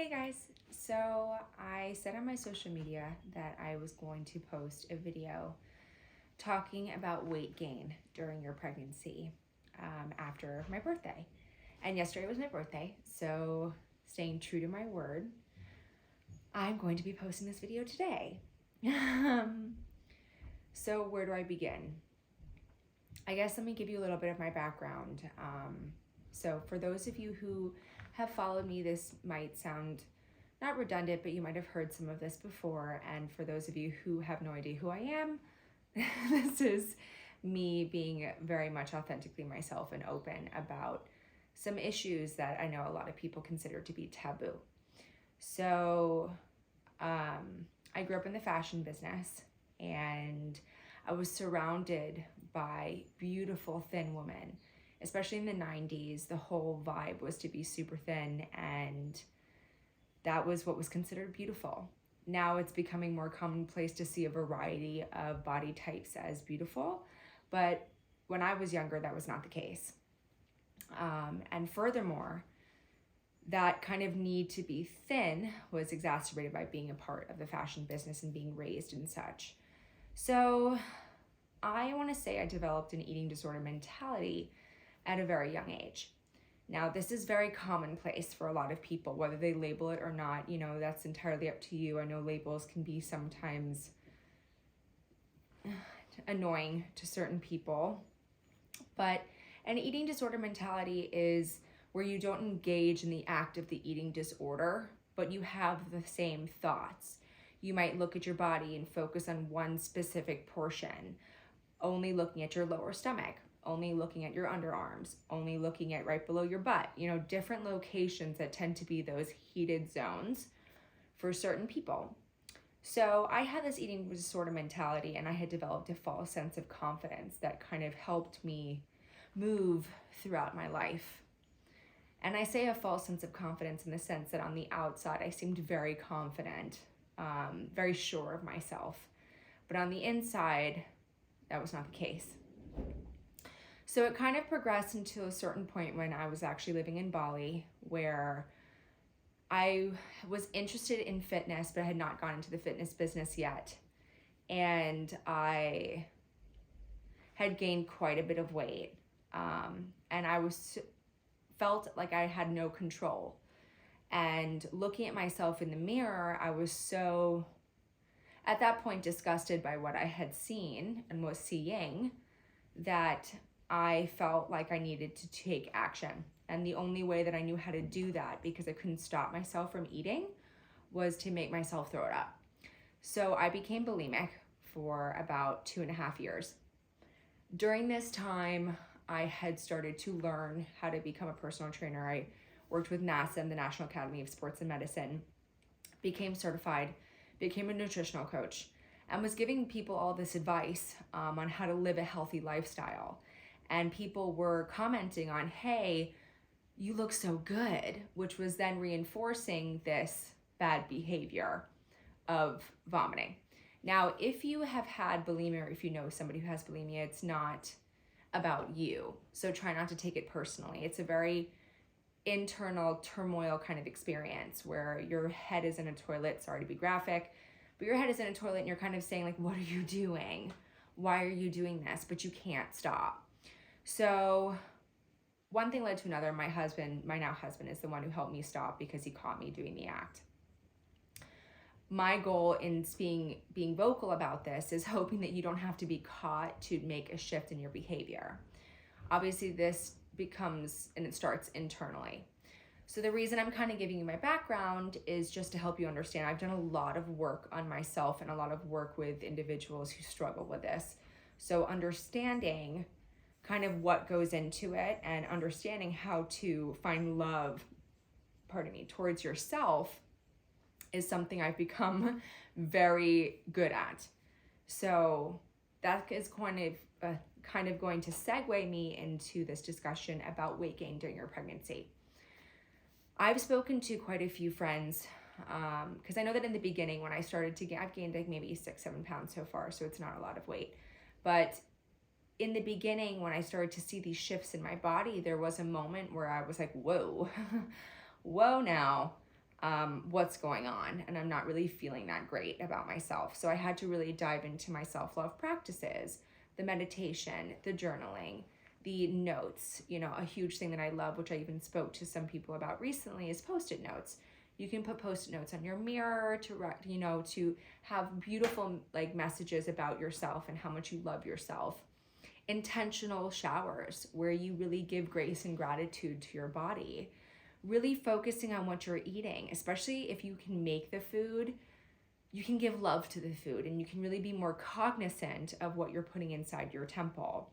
Hey guys, so I said on my social media that I was going to post a video talking about weight gain during your pregnancy after my birthday. And yesterday was my birthday, so staying true to my word, I'm going to be posting this video today. So where do I begin? I guess let me give you a little bit of my background. So for those of you who have followed me, this might sound not redundant, but you might have heard some of this before. And for those of you who have no idea who I am, this is me being very much authentically myself and open about some issues that I know a lot of people consider to be taboo. So I grew up in the fashion business, and I was surrounded by beautiful thin women. Especially in the 90s, the whole vibe was to be super thin, and that was what was considered beautiful. Now it's becoming more commonplace to see a variety of body types as beautiful, but when I was younger, that was not the case. And furthermore, that kind of need to be thin was exacerbated by being a part of the fashion business and being raised and such. So I want to say I developed an eating disorder mentality at a very young age. Now, this is very commonplace for a lot of people, whether they label it or not, that's entirely up to you. I know labels can be sometimes annoying to certain people, but an eating disorder mentality is where you don't engage in the act of the eating disorder, but you have the same thoughts. You might look at your body and focus on one specific portion, only looking at your lower stomach, only looking at your underarms, only looking at right below your butt, different locations that tend to be those heated zones for certain people. So I had this eating disorder mentality, and I had developed a false sense of confidence that kind of helped me move throughout my life. And I say a false sense of confidence in the sense that on the outside, I seemed very confident, very sure of myself. But on the inside, that was not the case. So it kind of progressed into a certain point when I was actually living in Bali, where I was interested in fitness, but had not gone into the fitness business yet. And I had gained quite a bit of weight. And I felt like I had no control. And looking at myself in the mirror, I was so, at that point, disgusted by what I had seen and was seeing, that I felt like I needed to take action. And the only way that I knew how to do that, because I couldn't stop myself from eating, was to make myself throw it up. So I became bulimic for about 2.5 years. During this time, I had started to learn how to become a personal trainer. I worked with NASA and the National Academy of Sports and Medicine, became certified, became a nutritional coach, and was giving people all this advice on how to live a healthy lifestyle. And people were commenting on, hey, you look so good, which was then reinforcing this bad behavior of vomiting. Now, if you have had bulimia, or if you know somebody who has bulimia, it's not about you. So try not to take it personally. It's a very internal turmoil kind of experience where your head is in a toilet, sorry to be graphic, but your head is in a toilet and you're kind of saying like, what are you doing? Why are you doing this? But you can't stop. So one thing led to another. My now husband, is the one who helped me stop because he caught me doing the act. My goal in being vocal about this is hoping that you don't have to be caught to make a shift in your behavior. Obviously, this becomes, and it starts internally. So the reason I'm kind of giving you my background is just to help you understand. I've done a lot of work on myself and a lot of work with individuals who struggle with this. So understanding kind of what goes into it and understanding how to find love, towards yourself is something I've become very good at. So that is kind of going to segue me into this discussion about weight gain during your pregnancy. I've spoken to quite a few friends because I know that in the beginning when I started to I've gained like maybe 6-7 pounds so far, so it's not a lot of weight. But in the beginning, when I started to see these shifts in my body, there was a moment where I was like, whoa, whoa now. what's going on, and I'm not really feeling that great about myself. So I had to really dive into my self-love practices, the meditation, the journaling, the notes. You know, a huge thing that I love, which I even spoke to some people about recently, is post-it notes. You can put post-it notes on your mirror to have beautiful like messages about yourself and how much you love yourself. Intentional showers where you really give grace and gratitude to your body. Really focusing on what you're eating, especially if you can make the food, you can give love to the food and you can really be more cognizant of what you're putting inside your temple.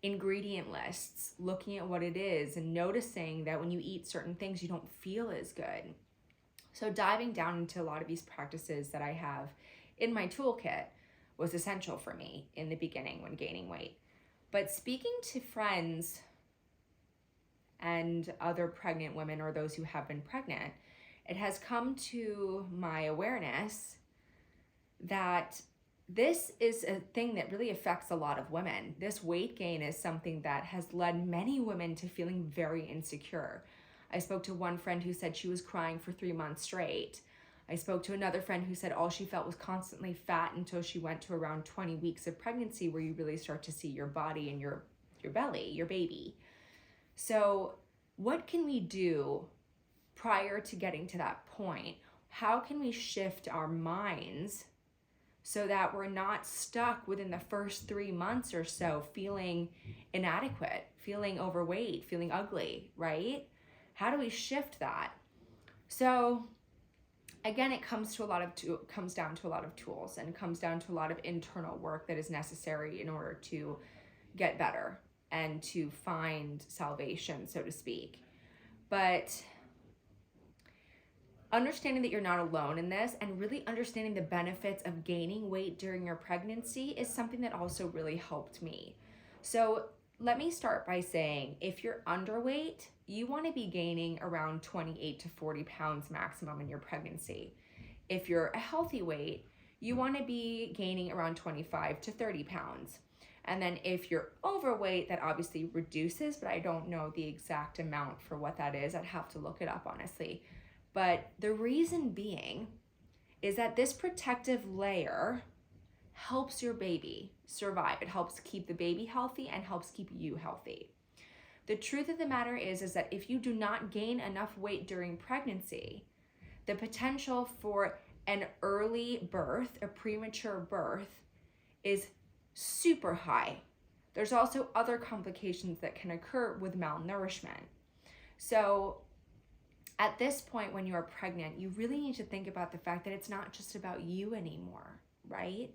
Ingredient lists, looking at what it is and noticing that when you eat certain things, you don't feel as good. So diving down into a lot of these practices that I have in my toolkit was essential for me in the beginning when gaining weight. But speaking to friends and other pregnant women or those who have been pregnant, it has come to my awareness that this is a thing that really affects a lot of women. This weight gain is something that has led many women to feeling very insecure. I spoke to one friend who said she was crying for 3 months straight. I spoke to another friend who said all she felt was constantly fat until she went to around 20 weeks of pregnancy, where you really start to see your body and your belly, your baby. So what can we do prior to getting to that point? How can we shift our minds so that we're not stuck within the first 3 months or so feeling inadequate, feeling overweight, feeling ugly, right? How do we shift that? So again, it comes down to a lot of tools and comes down to a lot of internal work that is necessary in order to get better and to find salvation, so to speak. But understanding that you're not alone in this and really understanding the benefits of gaining weight during your pregnancy is something that also really helped me. So let me start by saying, if you're underweight, you want to be gaining around 28 to 40 pounds maximum in your pregnancy. If you're a healthy weight, you want to be gaining around 25 to 30 pounds. And then if you're overweight, that obviously reduces, but I don't know the exact amount for what that is. I'd have to look it up, honestly. But the reason being is that this protective layer helps your baby survive. It helps keep the baby healthy and helps keep you healthy. The truth of the matter is that if you do not gain enough weight during pregnancy, the potential for an early birth, a premature birth, is super high. There's also other complications that can occur with malnourishment. So at this point when you're pregnant, you really need to think about the fact that it's not just about you anymore, right?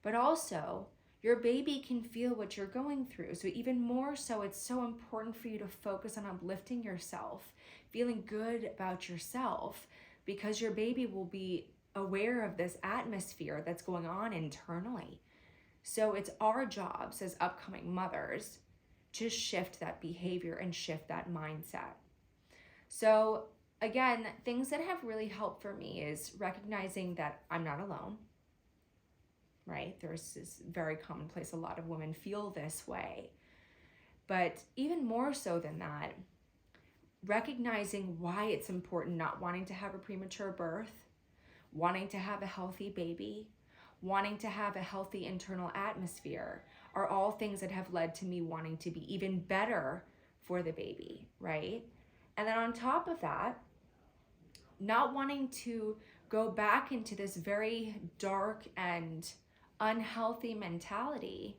But also your baby can feel what you're going through. So even more so, it's so important for you to focus on uplifting yourself, feeling good about yourself, because your baby will be aware of this atmosphere that's going on internally. So it's our jobs as upcoming mothers to shift that behavior and shift that mindset. So again, things that have really helped for me is recognizing that I'm not alone, right? There's this very commonplace, a lot of women feel this way. But even more so than that, recognizing why it's important, not wanting to have a premature birth, wanting to have a healthy baby, wanting to have a healthy internal atmosphere, are all things that have led to me wanting to be even better for the baby, right? And then on top of that, not wanting to go back into this very dark and unhealthy mentality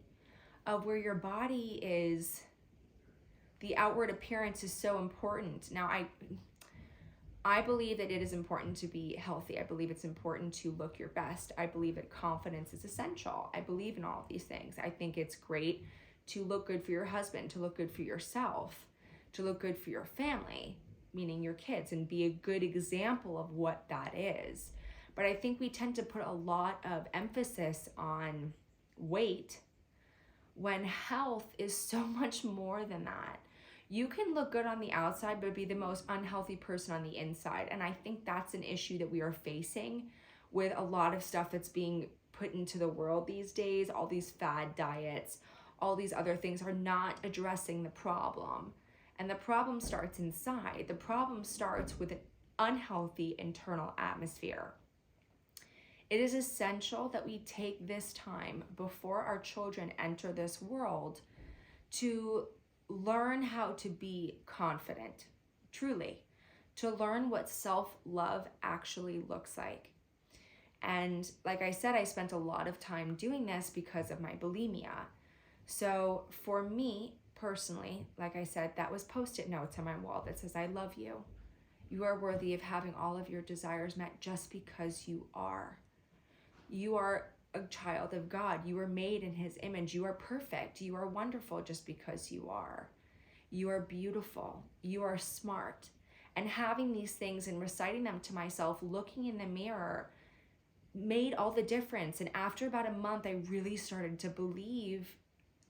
of where your body is, the outward appearance is so important. Now, I believe that it is important to be healthy. I believe it's important to look your best. I believe that confidence is essential. I believe in all of these things. I think it's great to look good for your husband, to look good for yourself, to look good for your family, meaning your kids, and be a good example of what that is. But I think we tend to put a lot of emphasis on weight when health is so much more than that. You can look good on the outside, but be the most unhealthy person on the inside. And I think that's an issue that we are facing with a lot of stuff that's being put into the world these days. All these fad diets, all these other things are not addressing the problem. And the problem starts inside. The problem starts with unhealthy internal atmosphere. It is essential that we take this time before our children enter this world to learn how to be confident, truly, to learn what self-love actually looks like. And like I said, I spent a lot of time doing this because of my bulimia. So for me personally, like I said, that was Post-it notes on my wall that says, I love you. You are worthy of having all of your desires met just because you are. You are a child of God. You are made in His image. You are perfect. You are wonderful just because you are. You are beautiful. You are smart. And having these things and reciting them to myself, looking in the mirror, made all the difference. And after about a month, I really started to believe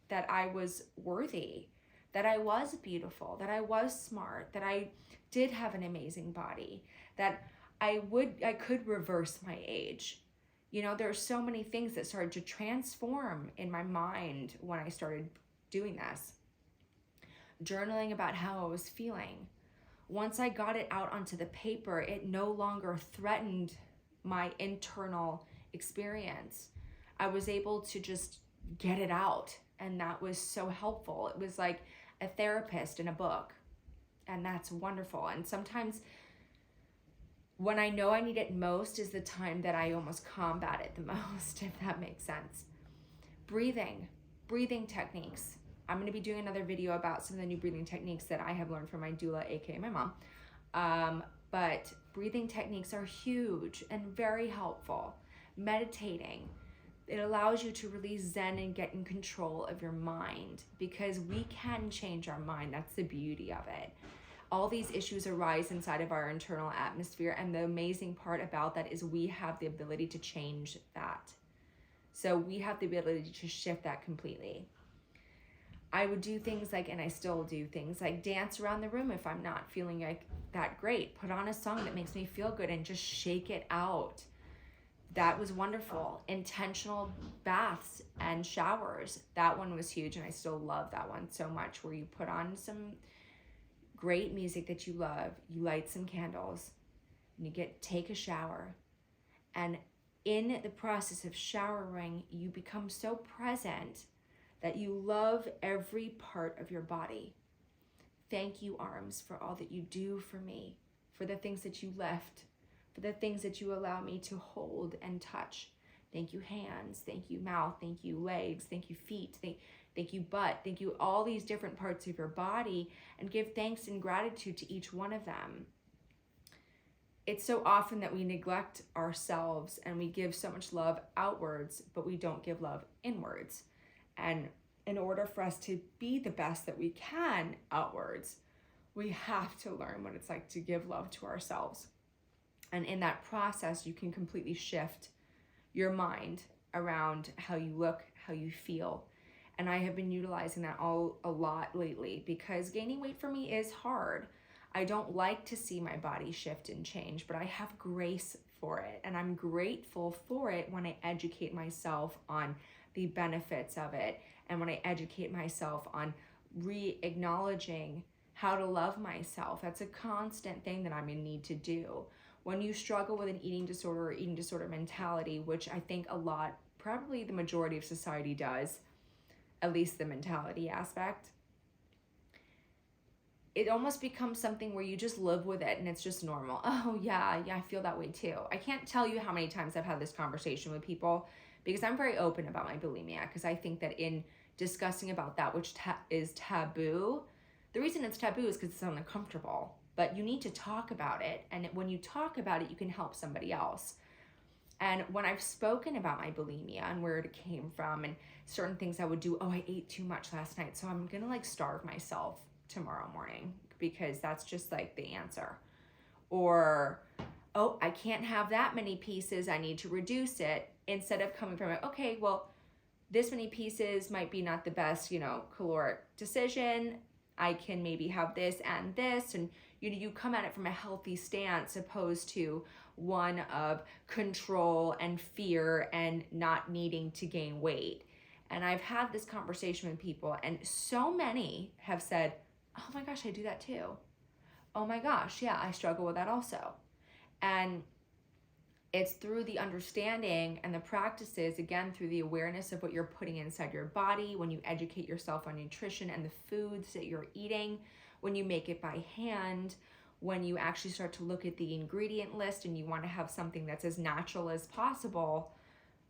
that I was worthy, that I was beautiful, that I was smart, that I did have an amazing body, that I could reverse my age. You know, there are so many things that started to transform in my mind when I started doing this. Journaling about how I was feeling. Once I got it out onto the paper, it no longer threatened my internal experience. I was able to just get it out, and that was so helpful. It was like a therapist in a book, and that's wonderful. And sometimes when I know I need it most is the time that I almost combat it the most, if that makes sense. Breathing techniques. I'm going to be doing another video about some of the new breathing techniques that I have learned from my doula, aka my mom. But breathing techniques are huge and very helpful. Meditating. It allows you to release Zen and get in control of your mind, because we can change our mind. That's the beauty of it. All these issues arise inside of our internal atmosphere, and the amazing part about that is we have the ability to change that. So we have the ability to shift that completely. I would do things like, and I still do things like dance around the room if I'm not feeling like that great. Put on a song that makes me feel good and just shake it out. That was wonderful. Intentional baths and showers. That one was huge, and I still love that one so much, where you put on some great music that you love, you light some candles, and you take a shower. And in the process of showering, you become so present that you love every part of your body. Thank you, arms, for all that you do for me, for the things that you left, for the things that you allow me to hold and touch. Thank you, hands. Thank you, mouth. Thank you, legs. Thank you, feet. Thank you, butt. Thank you, all these different parts of your body, and give thanks and gratitude to each one of them. It's so often that we neglect ourselves and we give so much love outwards, but we don't give love inwards. And in order for us to be the best that we can outwards, we have to learn what it's like to give love to ourselves. And in that process, you can completely shift your mind around how you look, how you feel. And I have been utilizing that a lot lately, because gaining weight for me is hard. I don't like to see my body shift and change, but I have grace for it. And I'm grateful for it when I educate myself on the benefits of it, and when I educate myself on re-acknowledging how to love myself. That's a constant thing that I'm gonna need to do. When you struggle with an eating disorder or eating disorder mentality, which I think a lot, probably the majority of society does, at least the mentality aspect, it almost becomes something where you just live with it and it's just normal. Oh yeah, I feel that way too. I can't tell you how many times I've had this conversation with people, because I'm very open about my bulimia, because I think that in discussing about that, which is taboo, the reason it's taboo is because it's uncomfortable, but you need to talk about it. And when you talk about it, you can help somebody else. And when I've spoken about my bulimia and where it came from and certain things I would do, oh, I ate too much last night, so I'm gonna like starve myself tomorrow morning, because that's just like the answer. Or, oh, I can't have that many pieces, I need to reduce it, instead of coming from it, okay, well, this many pieces might be not the best, caloric decision. I can maybe have this and this, and you come at it from a healthy stance, opposed to one of control and fear and not needing to gain weight. And I've had this conversation with people, and so many have said, oh my gosh, I do that too. oh my gosh, yeah, I struggle with that also. And it's through the understanding and the practices, again, through the awareness of what you're putting inside your body, when you educate yourself on nutrition and the foods that you're eating, when you make it by hand, when you actually start to look at the ingredient list and you want to have something that's as natural as possible,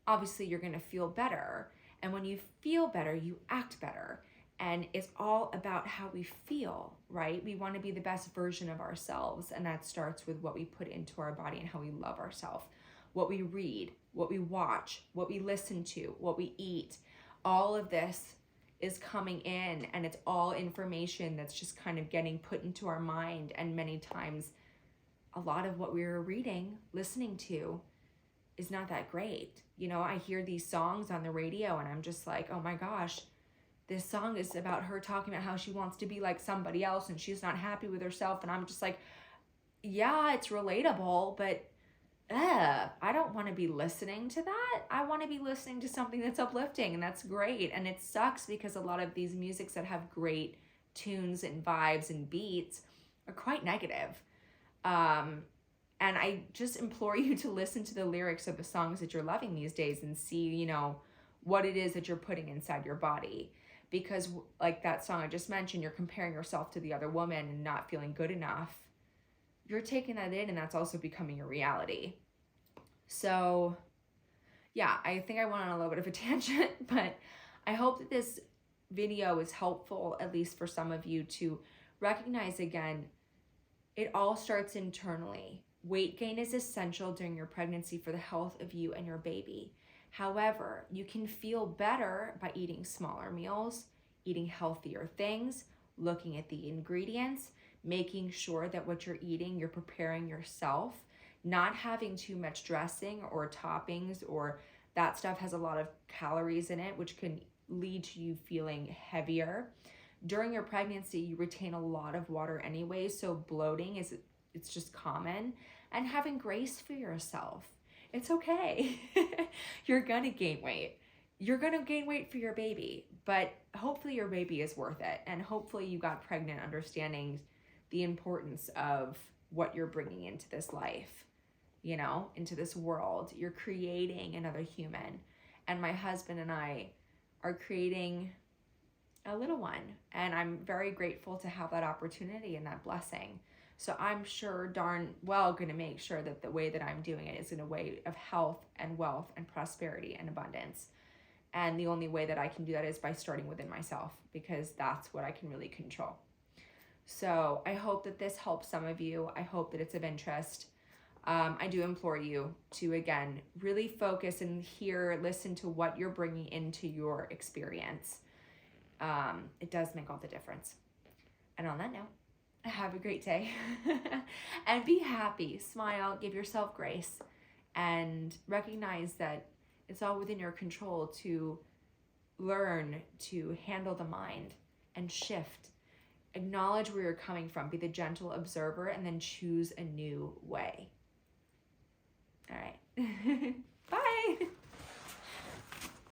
obviously you're going to feel better. And when you feel better, you act better. And it's all about how we feel, right? We want to be the best version of ourselves. And that starts with what we put into our body and how we love ourselves, what we read, what we watch, what we listen to, what we eat. All of this is coming in, and it's all information that's just kind of getting put into our mind. And many times, a lot of what we're reading, listening to, is not that great. You know, I hear these songs on the radio and I'm just like, oh my gosh, this song is about her talking about how she wants to be like somebody else and she's not happy with herself. And I'm just like, yeah, it's relatable, but I don't want to be listening to that. I want to be listening to something that's uplifting, and that's great. And it sucks because a lot of these musics that have great tunes and vibes and beats are quite negative. And I just implore you to listen to the lyrics of the songs that you're loving these days and see, you know, what it is that you're putting inside your body. Because like that song I just mentioned, you're comparing yourself to the other woman and not feeling good enough. You're taking that in, and that's also becoming your reality. So yeah, I think I went on a little bit of a tangent, but I hope that this video is helpful, at least for some of you, to recognize again, it all starts internally. Weight gain is essential during your pregnancy for the health of you and your baby. However, you can feel better by eating smaller meals, eating healthier things, looking at the ingredients, making sure that what you're eating, you're preparing yourself, not having too much dressing or toppings, or that stuff has a lot of calories in it, which can lead to you feeling heavier. During your pregnancy, you retain a lot of water anyway, so bloating it's just common. And having grace for yourself. It's okay. You're gonna gain weight. You're gonna gain weight for your baby, but hopefully your baby is worth it. And hopefully you got pregnant understanding the importance of what you're bringing into this life, you know, into this world. You're creating another human. And my husband and I are creating a little one. And I'm very grateful to have that opportunity and that blessing. So I'm sure darn well going to make sure that the way that I'm doing it is in a way of health and wealth and prosperity and abundance. And the only way that I can do that is by starting within myself, because that's what I can really control. So I hope that this helps some of you. I hope that it's of interest. I do implore you to, again, really focus and listen to what you're bringing into your experience. It does make all the difference. And on that note, have a great day and be happy, smile, give yourself grace, and recognize that it's all within your control to learn to handle the mind and shift. Acknowledge where you're coming from, be the gentle observer, and then choose a new way. All right.